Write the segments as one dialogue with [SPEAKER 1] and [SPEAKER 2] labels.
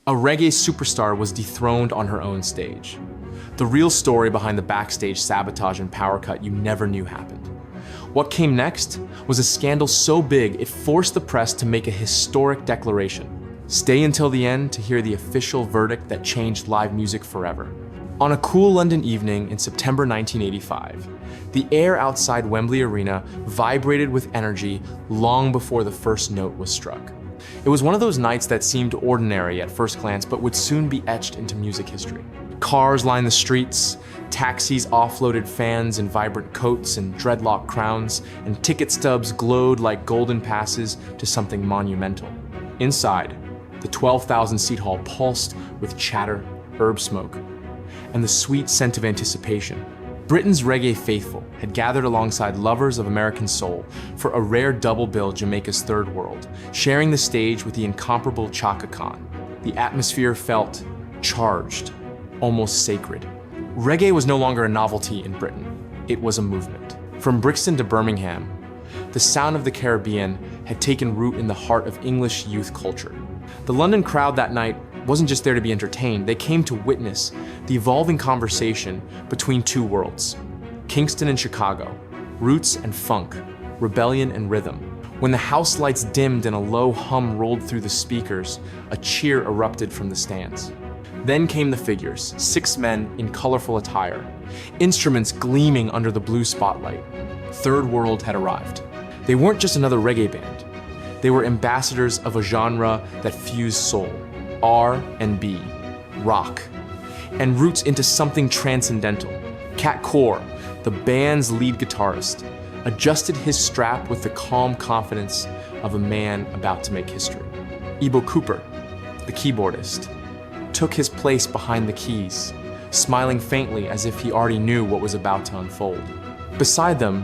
[SPEAKER 1] A reggae superstar was dethroned on her own stage. The real story behind the backstage sabotage and power cut you never knew happened. What came next was a scandal so big it forced the press to make a historic declaration. Stay until the end to hear the official verdict that changed live music forever. On a cool London evening in September 1985, the air outside Wembley Arena vibrated with energy long before the first note was struck. It was one of those nights that seemed ordinary at first glance but would soon be etched into music history. Cars lined the streets, taxis offloaded fans in vibrant coats and dreadlock crowns, and ticket stubs glowed like golden passes to something monumental. Inside, the 12,000-seat hall pulsed with chatter, herb smoke, and the sweet scent of anticipation. Britain's reggae faithful had gathered alongside lovers of American soul for a rare double bill Jamaica's Third World, sharing the stage with the incomparable Chaka Khan. The atmosphere felt charged, almost sacred. Reggae was no longer a novelty in Britain, it was a movement. From Brixton to Birmingham, the sound of the Caribbean had taken root in the heart of English youth culture. The London crowd that night wasn't just there to be entertained, they came to witness the evolving conversation between two worlds, Kingston and Chicago, roots and funk, rebellion and rhythm. When the house lights dimmed and a low hum rolled through the speakers, a cheer erupted from the stands. Then came the figures, 6 men in colorful attire, instruments gleaming under the blue spotlight. Third World had arrived. They weren't just another reggae band. They were ambassadors of a genre that fused soul, R&B, rock, and roots into something transcendental. Cat Core, the band's lead guitarist, adjusted his strap with the calm confidence of a man about to make history. Ebo Cooper, the keyboardist, took his place behind the keys, smiling faintly as if he already knew what was about to unfold. Beside them,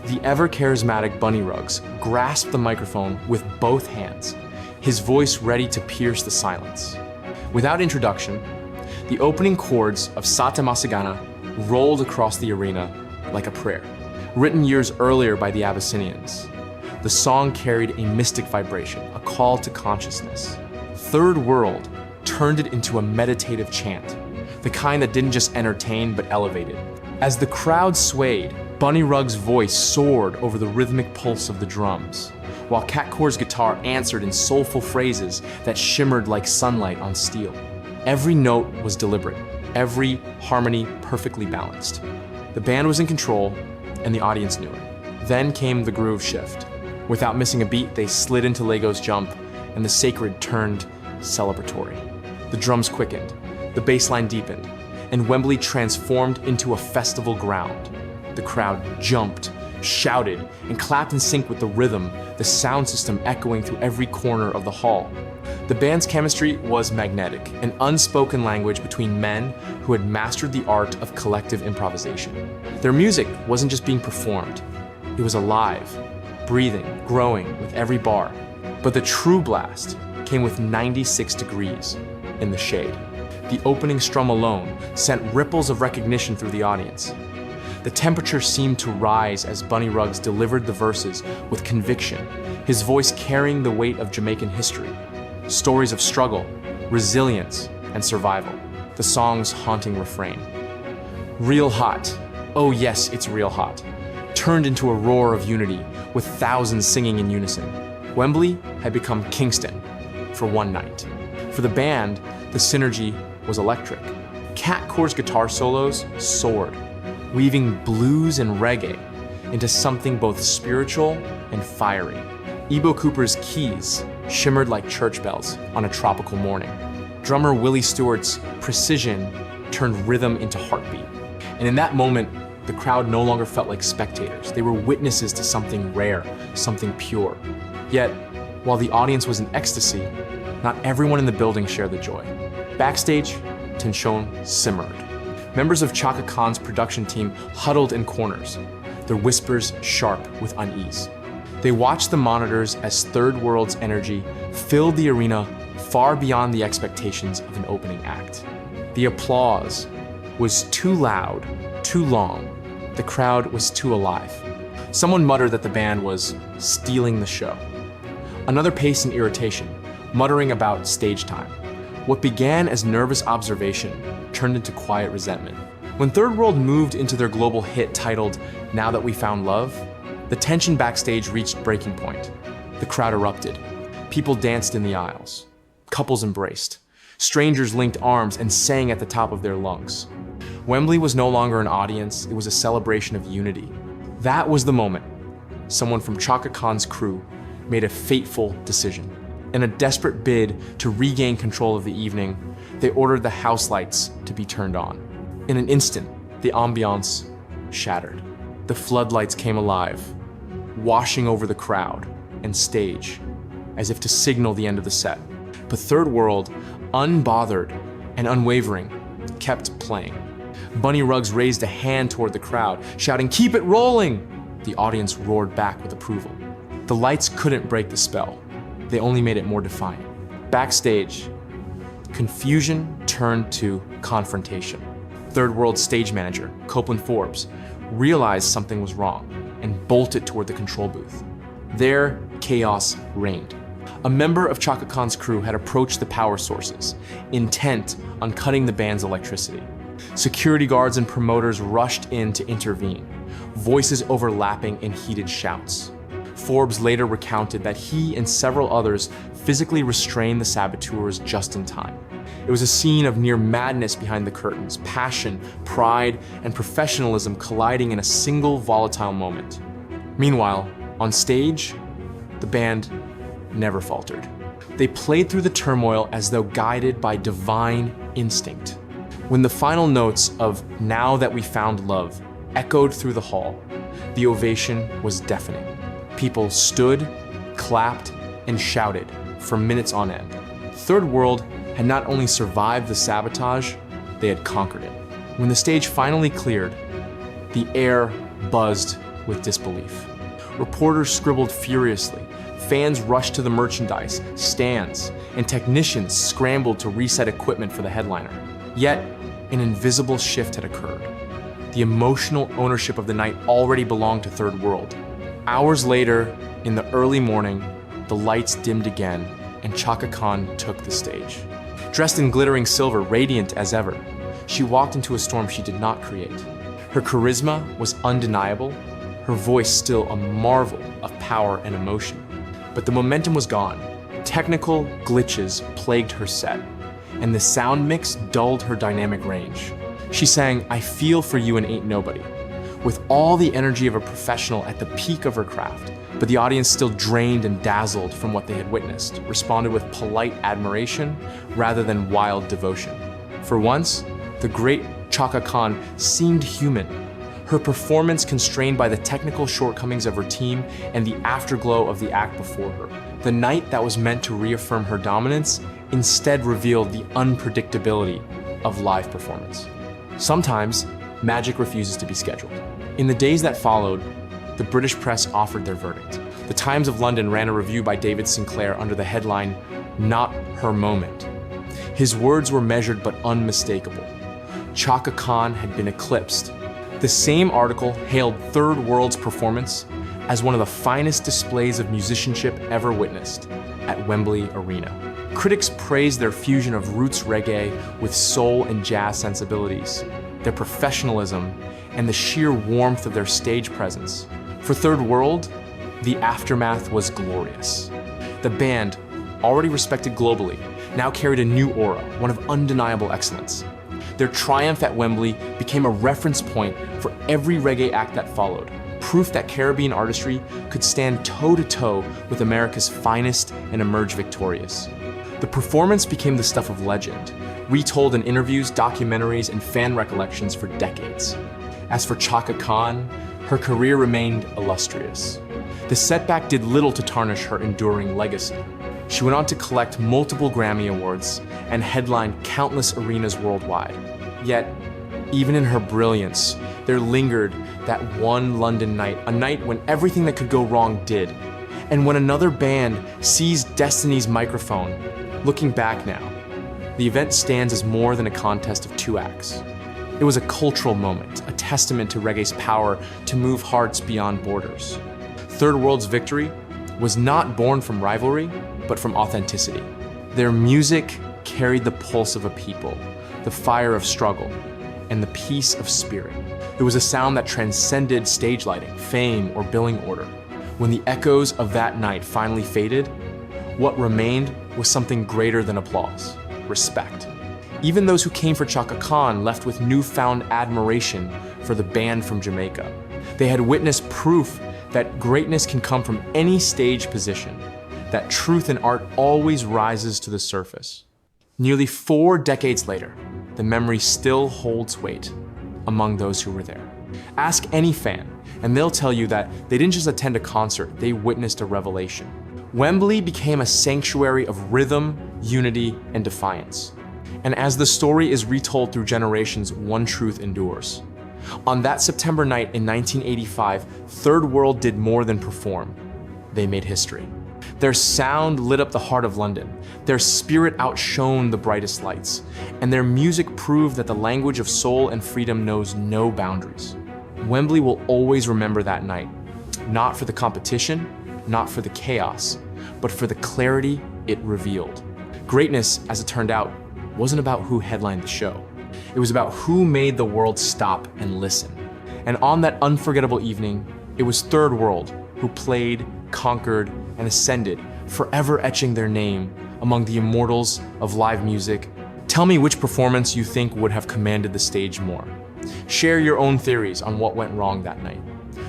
[SPEAKER 1] the ever-charismatic Bunny Ruggs grasped the microphone with both hands, his voice ready to pierce the silence. Without introduction, the opening chords of Sata Masigana rolled across the arena like a prayer. Written years earlier by the Abyssinians, the song carried a mystic vibration, a call to consciousness. Third World turned it into a meditative chant, the kind that didn't just entertain but elevated. As the crowd swayed, Bunny Ruggs' voice soared over the rhythmic pulse of the drums, while Cat Core's guitar answered in soulful phrases that shimmered like sunlight on steel. Every note was deliberate, every harmony perfectly balanced. The band was in control, and the audience knew it. Then came the groove shift. Without missing a beat, they slid into Lego's jump, and the sacred turned celebratory. The drums quickened, the bass line deepened, and Wembley transformed into a festival ground. The crowd jumped, shouted, and clapped in sync with the rhythm, the sound system echoing through every corner of the hall. The band's chemistry was magnetic, an unspoken language between men who had mastered the art of collective improvisation. Their music wasn't just being performed, it was alive, breathing, growing with every bar. But the true blast came with 96 degrees in the shade. The opening strum alone sent ripples of recognition through the audience. The temperature seemed to rise as Bunny Ruggs delivered the verses with conviction, his voice carrying the weight of Jamaican history. Stories of struggle, resilience, and survival. The song's haunting refrain. Real hot, oh yes, it's real hot, turned into a roar of unity with thousands singing in unison. Wembley had become Kingston for one night. For the band, the synergy was electric. Cat Core's guitar solos soared, weaving blues and reggae into something both spiritual and fiery. Ebo Cooper's keys shimmered like church bells on a tropical morning. Drummer Willie Stewart's precision turned rhythm into heartbeat. And in that moment, the crowd no longer felt like spectators. They were witnesses to something rare, something pure. Yet, while the audience was in ecstasy, not everyone in the building shared the joy. Backstage, tension simmered. Members of Chaka Khan's production team huddled in corners, their whispers sharp with unease. They watched the monitors as Third World's energy filled the arena far beyond the expectations of an opening act. The applause was too loud, too long. The crowd was too alive. Someone muttered that the band was stealing the show. Another paced in irritation, muttering about stage time. What began as nervous observation turned into quiet resentment. When Third World moved into their global hit titled Now That We Found Love, the tension backstage reached breaking point. The crowd erupted. People danced in the aisles. Couples embraced. Strangers linked arms and sang at the top of their lungs. Wembley was no longer an audience, it was a celebration of unity. That was the moment someone from Chaka Khan's crew made a fateful decision. In a desperate bid to regain control of the evening, they ordered the house lights to be turned on. In an instant, the ambiance shattered. The floodlights came alive, washing over the crowd and stage, as if to signal the end of the set. But Third World, unbothered and unwavering, kept playing. Bunny Ruggs raised a hand toward the crowd, shouting, "Keep it rolling!" The audience roared back with approval. The lights couldn't break the spell. They only made it more defiant. Backstage, confusion turned to confrontation. Third World stage manager, Copeland Forbes, realized something was wrong and bolted toward the control booth. There, chaos reigned. A member of Chaka Khan's crew had approached the power sources, intent on cutting the band's electricity. Security guards and promoters rushed in to intervene, voices overlapping in heated shouts. Forbes later recounted that he and several others physically restrained the saboteurs just in time. It was a scene of near madness behind the curtains, passion, pride, and professionalism colliding in a single volatile moment. Meanwhile, on stage, the band never faltered. They played through the turmoil as though guided by divine instinct. When the final notes of Now That We Found Love echoed through the hall, the ovation was deafening. People stood, clapped, and shouted for minutes on end. Third World had not only survived the sabotage, they had conquered it. When the stage finally cleared, the air buzzed with disbelief. Reporters scribbled furiously, fans rushed to the merchandise, stands, and technicians scrambled to reset equipment for the headliner. Yet, an invisible shift had occurred. The emotional ownership of the night already belonged to Third World. Hours later, in the early morning, the lights dimmed again, and Chaka Khan took the stage. Dressed in glittering silver, radiant as ever, she walked into a storm she did not create. Her charisma was undeniable, her voice still a marvel of power and emotion. But the momentum was gone. Technical glitches plagued her set, and the sound mix dulled her dynamic range. She sang, "I Feel For You and Ain't Nobody," with all the energy of a professional at the peak of her craft. But the audience, still drained and dazzled from what they had witnessed, responded with polite admiration rather than wild devotion. For once, the great Chaka Khan seemed human, her performance constrained by the technical shortcomings of her team and the afterglow of the act before her. The night that was meant to reaffirm her dominance instead revealed the unpredictability of live performance. Sometimes, magic refuses to be scheduled. In the days that followed, the British press offered their verdict. The Times of London ran a review by David Sinclair under the headline, "Not Her Moment." His words were measured but unmistakable. Chaka Khan had been eclipsed. The same article hailed Third World's performance as one of the finest displays of musicianship ever witnessed at Wembley Arena. Critics praised their fusion of roots reggae with soul and jazz sensibilities, their professionalism, and the sheer warmth of their stage presence. For Third World, the aftermath was glorious. The band, already respected globally, now carried a new aura, one of undeniable excellence. Their triumph at Wembley became a reference point for every reggae act that followed, proof that Caribbean artistry could stand toe-to-toe with America's finest and emerge victorious. The performance became the stuff of legend, retold in interviews, documentaries, and fan recollections for decades. As for Chaka Khan, her career remained illustrious. The setback did little to tarnish her enduring legacy. She went on to collect multiple Grammy Awards and headline countless arenas worldwide. Yet, even in her brilliance, there lingered that one London night, a night when everything that could go wrong did. And when another band seized Destiny's microphone, looking back now, the event stands as more than a contest of two acts. It was a cultural moment, a testament to reggae's power to move hearts beyond borders. Third World's victory was not born from rivalry, but from authenticity. Their music carried the pulse of a people, the fire of struggle, and the peace of spirit. It was a sound that transcended stage lighting, fame, or billing order. When the echoes of that night finally faded, what remained was something greater than applause: respect. Even those who came for Chaka Khan left with newfound admiration for the band from Jamaica. They had witnessed proof that greatness can come from any stage position, that truth in art always rises to the surface. Nearly 4 decades later, the memory still holds weight among those who were there. Ask any fan, and they'll tell you that they didn't just attend a concert, they witnessed a revelation. Wembley became a sanctuary of rhythm, unity, and defiance. And as the story is retold through generations, one truth endures. On that September night in 1985, Third World did more than perform. They made history. Their sound lit up the heart of London. Their spirit outshone the brightest lights. And their music proved that the language of soul and freedom knows no boundaries. Wembley will always remember that night, not for the competition, not for the chaos, but for the clarity it revealed. Greatness, as it turned out, wasn't about who headlined the show. It was about who made the world stop and listen. And on that unforgettable evening, it was Third World who played, conquered, and ascended, forever etching their name among the immortals of live music. Tell me which performance you think would have commanded the stage more. Share your own theories on what went wrong that night.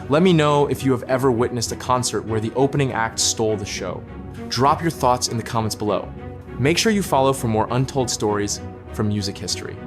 [SPEAKER 1] Let me know if you have ever witnessed a concert where the opening act stole the show. Drop your thoughts in the comments below. Make sure you follow for more untold stories from music history.